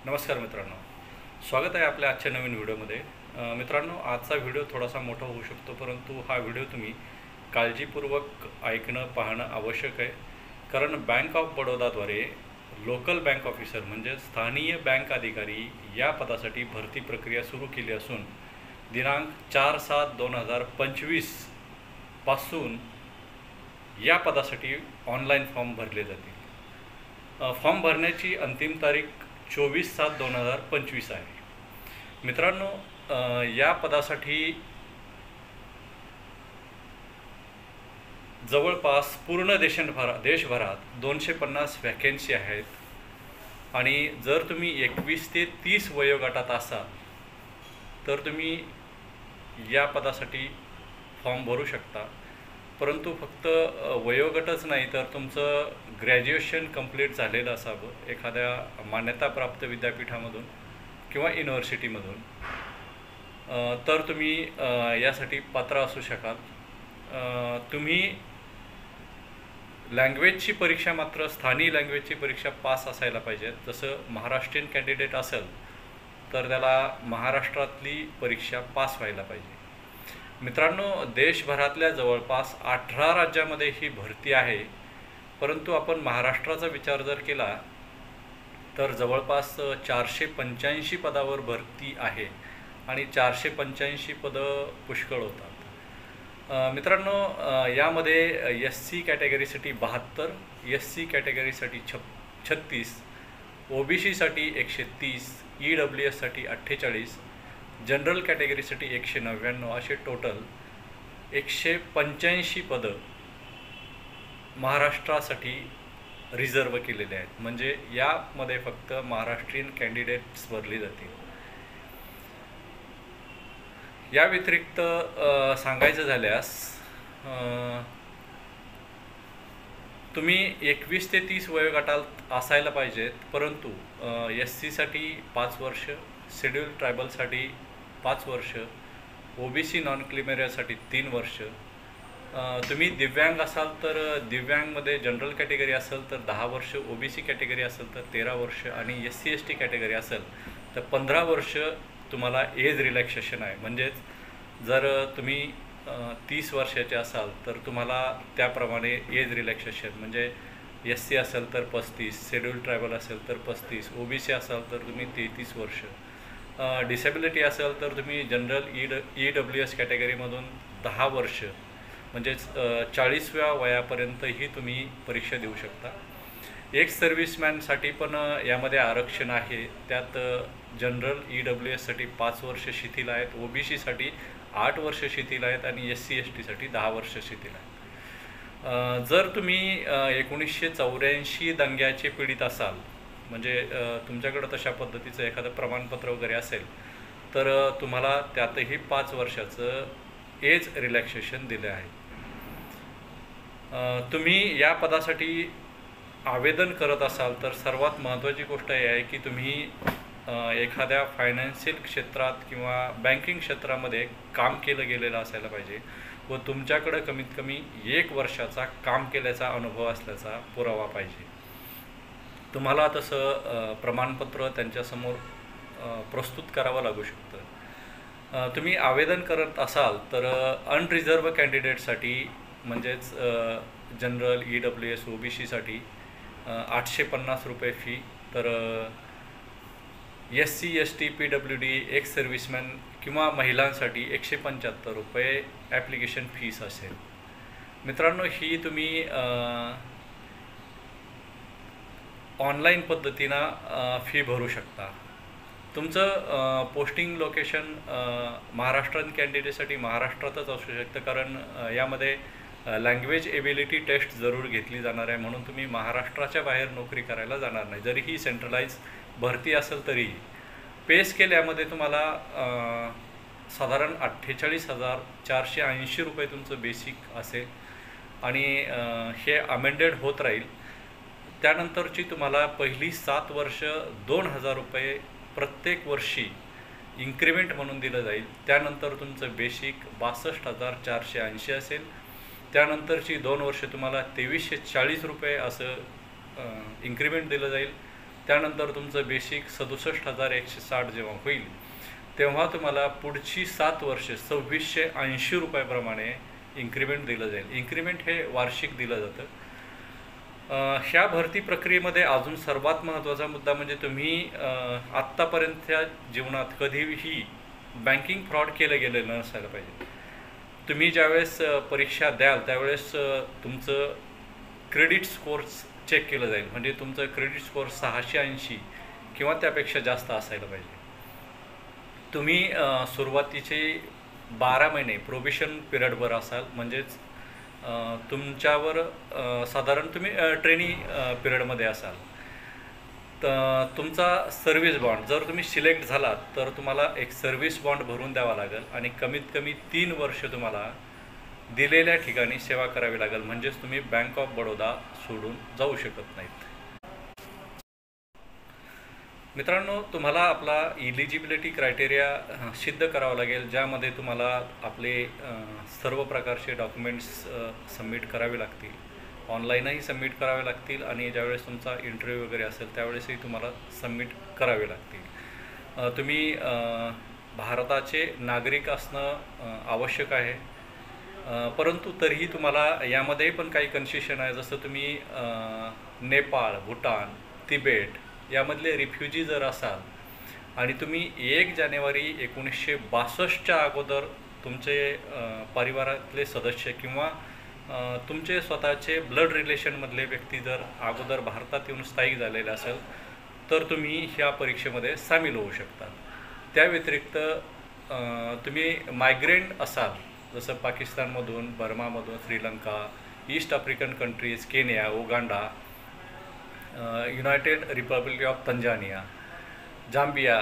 नमस्कार मित्रांनो, स्वागत आहे आपल्या आजच्या नवीन व्हिडिओमध्ये। मित्रांनो, आजचा व्हिडिओ थोडासा मोठा होऊ शकतो, परंतु हा व्हिडिओ तुम्ही काळजीपूर्वक ऐकणं पाहणं आवश्यक आहे। कारण बँक ऑफ बडोदाद्वारे लोकल बँक ऑफिसर म्हणजे स्थानीय बँक अधिकारी या पदासाठी भरती प्रक्रिया सुरू केली असून दिनांक 4/7/2025 पासून या पदासाठी ऑनलाईन फॉर्म भरले जातील। फॉर्म भरण्याची अंतिम तारीख 24/7/2025 आहे। मित्रांनो, या पदासाठी जवळपास पूर्ण देशभरात 250 व्हॅकेन्सी आहेत आणि जर तुम्ही 21 ते 30 वयोगटात असाल तर तुम्ही या पदासाठी फॉर्म भरू शकता। परंतु फक्त वयोगटच नाही तर तुमचं ग्रॅज्युएशन कंप्लीट झालेलं असावं एखाद्या मान्यताप्राप्त विद्यापीठामधून किंवा युनिव्हर्सिटीमधून, तर तुम्ही यासाठी पात्र असू शकाल। तुम्ही लँग्वेजची परीक्षा मात्र स्थानिक लँग्वेजची परीक्षा पास असायला पाहिजे। जसं महाराष्ट्रीयन कॅन्डिडेट असेल तर त्याला महाराष्ट्रातली परीक्षा पास व्हायला पाहिजे। मित्रांनो, देशभरातल्या जवळपास 18 राज्यामध्ये ही भरती आहे, परंतु आपण महाराष्ट्राचा विचार जर केला तर जवळपास 485 पदावर भरती आहे आणि 485 पदं पुष्कळ होतात। मित्रांनो, यामध्ये SC कॅटेगरीसाठी 72, SC कॅटेगरीसाठी 36, OBC साठी 130, EWS साठी 48, जनरल कॅटेगरीसाठी 199 असे टोटल 185 पदं महाराष्ट्रासाठी रिझर्व केलेले आहेत। म्हणजे यामध्ये फक्त महाराष्ट्रीयन कॅन्डिडेट्स भरले जातील। या व्यतिरिक्त सांगायचं झाल्यास तुम्ही 21 ते 30 वयोगटात असायला पाहिजेत, परंतु SC साठी 5 वर्ष, शेड्यूल ट्रायबलसाठी 5 वर्ष, OBC नॉन क्रिमिनलसाठी 3 वर्ष, तुम्ही दिव्यांग असाल तर दिव्यांगमध्ये जनरल कॅटेगरी असेल तर 10 वर्ष, OBC कॅटेगरी असेल तर 13 वर्ष आणि SC ST कॅटेगरी असेल तर 15 वर्ष तुम्हाला एज रिलॅक्सेशन आहे। म्हणजेच जर तुम्ही 30 वर्षाचे असाल तर तुम्हाला त्याप्रमाणे एज रिलॅक्सेशन म्हणजे SC असेल तर 35, शेड्यूल ट्रायबल असेल तर 35, OBC असाल तर तुम्ही 33 वर्ष, डिसेबिलिटी असेल तर तुम्ही जनरल EWS कॅटेगरीमधून 10 वर्ष म्हणजेच 40व्या वयापर्यंतही तुम्ही परीक्षा देऊ शकता। एक्स सर्व्हिसमॅनसाठी पण यामध्ये आरक्षण आहे। त्यात जनरल EWS साठी 5 वर्ष शिथिल आहेत, OBC साठी 8 वर्ष शिथिल आहेत आणि SC ST साठी 10 वर्ष शिथिल आहेत। जर तुम्ही 1984 दंग्याचे पीडित असाल म्हणजे तुमच्याकडे तशा पद्धतीचं एखादं प्रमाणपत्र वगैरे असेल तर तुम्हाला त्यातही 5 वर्षाचं एज रिलॅक्सेशन दिले आहे। तुम्ही या पदासाठी आवेदन करत असाल तर सर्वात महत्त्वाची गोष्ट ही आहे की तुम्ही एखाद्या फायनान्शियल क्षेत्रात किंवा बँकिंग क्षेत्रामध्ये काम केलं गेलेलं असायला पाहिजे व तुमच्याकडे कमीत कमी 1 वर्षाचा काम केल्याचा अनुभव असल्याचा पुरावा पाहिजे। तुम्हाला तसं प्रमाणपत्र त्यांच्यासमोर प्रस्तुत करावं लागू शकतं। तुम्ही आवेदन करत असाल तर अनरिझर्व कॅन्डिडेटसाठी म्हणजेच जनरल EWS OBC साठी 850 रुपये फी, तर SC ST PWD ex serviceman किंवा महिलांसाठी 175 रुपये ॲप्लिकेशन फीस असेल। मित्रांनो, ही तुम्ही ऑनलाईन पद्धतीनं फी भरू शकता। तुमचं पोस्टिंग लोकेशन महाराष्ट्रीयन कॅन्डिडेटसाठी महाराष्ट्रातच असू शकतं, कारण यामध्ये लँग्वेज एबिलिटी टेस्ट जरूर घेतली जाणार आहे, म्हणून तुम्ही महाराष्ट्राच्या बाहेर नोकरी करायला जाणार नाही। जरी ही सेंट्रलाइज भरती असेल तरीही पे स्केल यामध्ये तुम्हाला साधारण 48,480 रुपये तुमचं बेसिक असेल आणि हे अमेंडेड होत राहील। त्यानंतरची तुम्हाला पहिली 7 वर्ष 2,000 रुपये प्रत्येक वर्षी इन्क्रिमेंट म्हणून दिलं जाईल। त्यानंतर तुमचं बेसिक 62,480 असेल। त्यानंतरची 2 वर्ष तुम्हाला 2340 रुपये असं इन्क्रिमेंट दिलं जाईल त्यानंतर तुमचं बेसिक 67,160 जेव्हा होईल तेव्हा तुम्हाला पुढची 7 वर्षे 2,680 रुपयाप्रमाणे इन्क्रिमेंट दिलं जाईल. इन्क्रिमेंट हे वार्षिक दिलं जातं. ह्या भरती प्रक्रियेमध्ये अजून सर्वात महत्त्वाचा मुद्दा म्हणजे तुम्ही आत्तापर्यंतच्या जीवनात कधीही बँकिंग फ्रॉड केलं गेलेलं नसायला पाहिजे. तुम्ही ज्यावेळेस परीक्षा द्याल त्यावेळेस तुमचं क्रेडिट स्कोअर्स चेक केलं जाईल. म्हणजे तुमचं क्रेडिट स्कोअर 680 किंवा त्यापेक्षा जास्त असायला पाहिजे. तुम्ही सुरुवातीचे 12 महिने प्रोबेशन पिरियडवर असाल, म्हणजेच तुमच्यावर साधारण तुम्ही ट्रेनिंग पिरियडमध्ये असाल. तर तुमचा सर्व्हिस बॉन्ड जर तुम्ही सिलेक्ट झालात तर तुम्हाला एक सर्व्हिस बॉन्ड भरून द्यावा लागेल आणि कमीत कमी 3 वर्ष तुम्हाला दिलेल्या ठिकाणी सेवा करावी लागेल. म्हणजेच तुम्ही बँक ऑफ बडोदा सोडून जाऊ शकत नाहीत. मित्रांनो, तुम्हाला आपला इलिजिबिलिटी क्रायटेरिया सिद्ध करावा लागेल, ज्यामध्ये तुम्हाला आपले सर्व प्रकारचे डॉक्युमेंट्स सबमिट करावे लागतील. ऑनलाईनही सबमिट करावे लागतील आणि ज्यावेळेस तुमचा इंटरव्ह्यू वगैरे असेल त्यावेळेसही तुम्हाला सबमिट करावे लागतील. तुम्ही भारताचे नागरिक असणं आवश्यक आहे. परंतु तरीही तुम्हाला यामध्ये पण काही कन्सेशन आहे. जसं तुम्ही नेपाळ, भूटान, तिबेट यामधले रिफ्युजी जर असाल आणि तुम्ही 1 जानेवारी 1962च्या अगोदर तुमचे परिवारातले सदस्य किंवा तुमचे स्वतःचे ब्लड रिलेशनमधले व्यक्ती जर अगोदर भारतात येऊन स्थायिक झालेले असेल तर तुम्ही ह्या परीक्षेमध्ये सामील होऊ शकता. त्या व्यतिरिक्त तुम्ही मायग्रेंट असाल, जसं पाकिस्तानमधून, बर्मामधून, Sri Lanka, East African countries, Kenya, Uganda, United Republic of Tanzania, Zambia,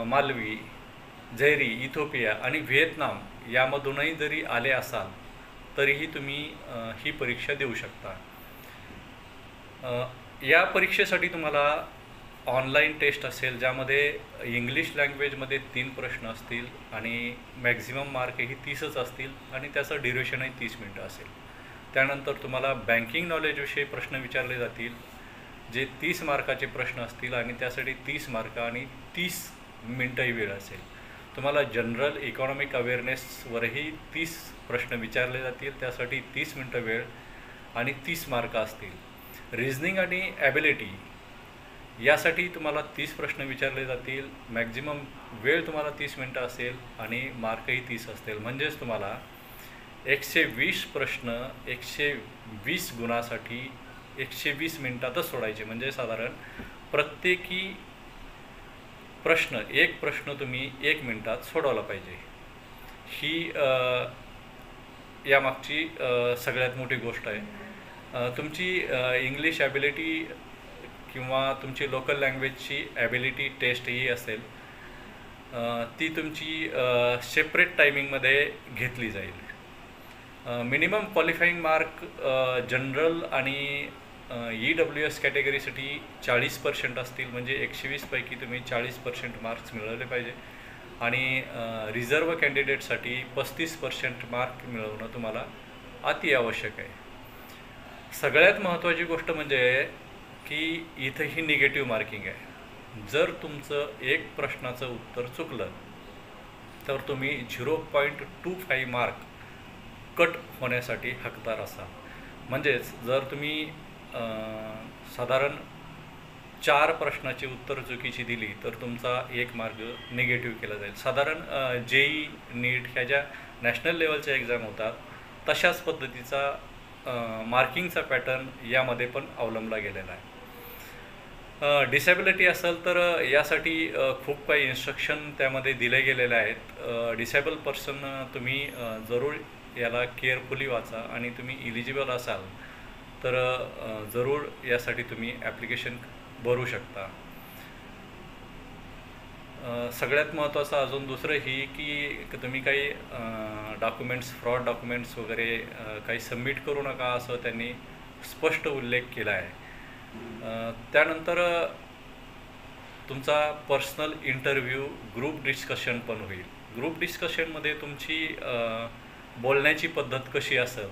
Malawi, Zaire, Ethiopia आणि व्हिएतनाम यामधूनही जरी आले असाल तरीही तुम्ही ही परीक्षा देऊ शकता. या परीक्षेसाठी तुम्हाला ऑनलाईन टेस्ट असेल, ज्यामध्ये इंग्लिश लँग्वेजमध्ये 3 प्रश्न असतील आणि मॅक्झिमम मार्कही 30च असतील आणि त्याचं ड्युरेशनही 30 मिनटं असेल. त्यानंतर तुम्हाला बँकिंग नॉलेजविषयी प्रश्न विचारले जातील, जे 30 मार्काचे प्रश्न असतील आणि त्यासाठी 30 मार्क आणि 30 मिनटंही वेळ असेल. तुम्हाला जनरल इकॉनॉमिक अवेअरनेसवरही 30 प्रश्न विचारले जातील, त्यासाठी 30 मिनटं वेळ आणि 30 मार्क असतील. रिझनिंग आणि ॲबिलिटी यासाठी तुम्हाला 30 प्रश्न विचारले जातील, मॅक्झिमम वेळ तुम्हाला 30 मिनटं असेल आणि मार्कही 30 असतील. म्हणजेच तुम्हाला 120 प्रश्न 120 गुणासाठी 120 मिनटातच सोडायचे. म्हणजे साधारण प्रत्येकी एक प्रश्न तुम्ही 1 मिनटात सोडवला पाहिजे. ही यामागची सगळ्यात मोठी गोष्ट आहे. तुमची इंग्लिश ॲबिलिटी किंवा तुमची लोकल लँग्वेजची ॲबिलिटी टेस्ट ही असेल, ती तुमची सेपरेट टायमिंगमध्ये घेतली जाईल. मिनिमम क्वालिफाईंग मार्क जनरल आणि EWS कॅटेगरीसाठी 40% असतील. म्हणजे 120 पैकी तुम्ही 40% मार्क्स मिळवले पाहिजे आणि रिझर्व कॅन्डिडेटसाठी 35% मार्क मिळवणं तुम्हाला अति आवश्यक आहे. सगळ्यात महत्त्वाची गोष्ट म्हणजे की इथंही निगेटिव्ह मार्किंग आहे. जर तुमचं एक प्रश्नाचं उत्तर चुकलं तर तुम्ही 0.25 मार्क कट होण्यासाठी हकदार असाल. म्हणजेच जर तुम्ही साधारण 4 प्रश्नाची उत्तर चुकीची दिली तर तुमचा 1 मार्क निगेटिव्ह केला जाईल. साधारण JEE, नीट ह्या ज्या नॅशनल लेवलच्या एक्झाम होतात तशाच पद्धतीचा मार्किंगचा पॅटर्न यामध्ये पण अवलंबला गेलेला आहे. डिसेबिलिटी असेल तर यासाठी खूप काही इन्स्ट्रक्शन त्यामध्ये दिले गेलेले आहेत. डिसेबल पर्सन तुम्ही जरूर याला केअरफुली वाचा आणि तुम्ही इलिजिबल असाल तर जरूर यासाठी तुम्ही ॲप्लिकेशन भरू शकता. सगळ्यात महत्त्वाचं अजून दुसरं ही की तुम्ही काही फ्रॉड डॉक्युमेंट्स वगैरे काही सबमिट करू नका असं त्यांनी स्पष्ट उल्लेख केला आहे. त्यानंतर तुमचा पर्सनल इंटरव्ह्यू, ग्रुप डिस्कशन पण होईल. ग्रुप डिस्कशनमध्ये तुमची बोलण्याची पद्धत कशी असेल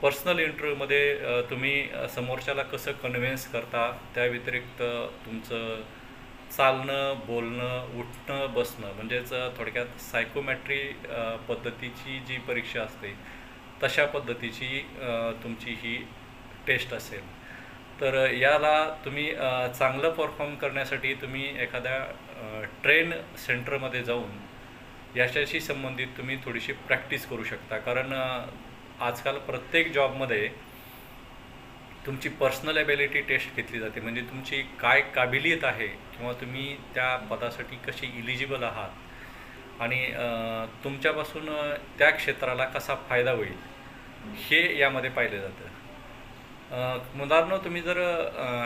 पर्सनल इंटरव्ह्यूमध्ये तुम्ही समोरच्याला कसं कन्व्हिन्स करता, त्या व्यतिरिक्त तुमचं चालणं, बोलणं, उठणं, बसणं म्हणजेच थोडक्यात सायकोमॅट्री पद्धतीची जी परीक्षा असते तशा पद्धतीची तुमची ही टेस्ट असेल. तर याला तुम्ही चांगलं परफॉर्म करण्यासाठी तुम्ही एखाद्या ट्रेन सेंटरमध्ये जाऊन याच्याशी संबंधित तुम्ही थोडीशी प्रॅक्टिस करू शकता. कारण आजकाल प्रत्येक जॉबमध्ये तुमची पर्सनल ॲबिलिटी टेस्ट घेतली जाते, म्हणजे तुमची काय काबिलियत आहे किंवा तुम्ही त्या पदासाठी कशी इलिजिबल आहात आणि तुमच्यापासून त्या क्षेत्राला कसा फायदा होईल हे यामध्ये पाहिलं जातं. मुलांनो, तुम्ही जर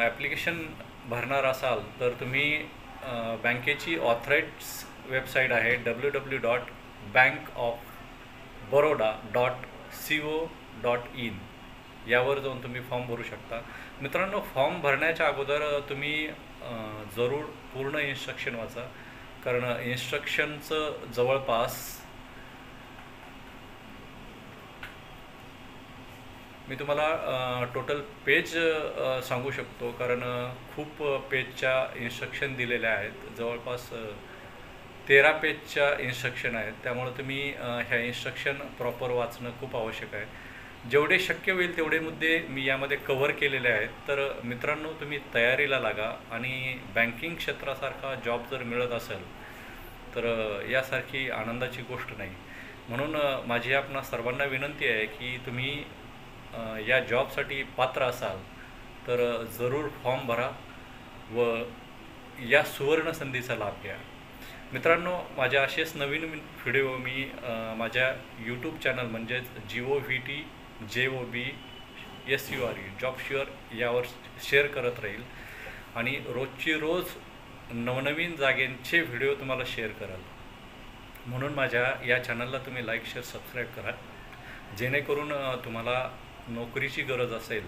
ॲप्लिकेशन भरणार असाल तर तुम्ही बँकेची ऑथराईज वेबसाईट आहे www.bankofbaroda.co.in यावर जाऊन तुम्ही फॉर्म भरू शकता. मित्रांनो, फॉर्म भरण्याच्या अगोदर तुम्ही जरूर पूर्ण इन्स्ट्रक्शन वाचा, कारण इन्स्ट्रक्शनचं जवळपास मी तुम्हाला टोटल पेज सांगू शकतो, कारण खूप पेजच्या इन्स्ट्रक्शन दिलेल्या आहेत. जवळपास 13 पेजच्या इन्स्ट्रक्शन आहेत. त्यामुळे तुम्ही ह्या इन्स्ट्रक्शन प्रॉपर वाचणं खूप आवश्यक आहे. जेवढे शक्य होईल तेवढे मुद्दे मी यामध्ये कव्हर केलेले आहेत. तर मित्रांनो, तुम्ही तयारीला लागा आणि बँकिंग क्षेत्रासारखा जॉब जर मिळत असेल तर यासारखी आनंदाची गोष्ट नाही. म्हणून माझी आपणा सर्वांना विनंती आहे की तुम्ही या जॉबसाठी पात्र असाल तर जरूर फॉर्म भरा व या सुवर्ण संधीचा लाभ घ्या. मित्रांनो, माझ्या असेच नवीन व्हिडिओ मी माझ्या यूट्यूब चॅनल म्हणजेच GOVTJOBSURE जॉब शुअर यावर शेअर करत राहील आणि रोजची रोज नवनवीन जागेंचे व्हिडिओ तुम्हाला शेअर कराल. म्हणून माझ्या या चॅनलला तुम्ही लाईक, शेअर, सबस्क्राईब करा, जेणेकरून तुम्हाला नोकरीची गरज असेल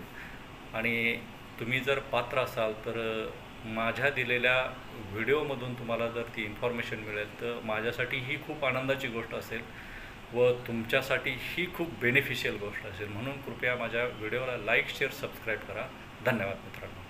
आणि तुम्ही जर पात्र असाल तर माझ्या दिलेल्या व्हिडिओमधून तुम्हाला जर ती इन्फॉर्मेशन मिळेल तर माझ्यासाठी ही खूप आनंदाची गोष्ट असेल व तुमच्यासाठी ही खूप बेनिफिशियल गोष्ट असेल. म्हणून कृपया माझ्या व्हिडिओला लाईक, शेअर, सबस्क्राईब करा. धन्यवाद मित्रांनो.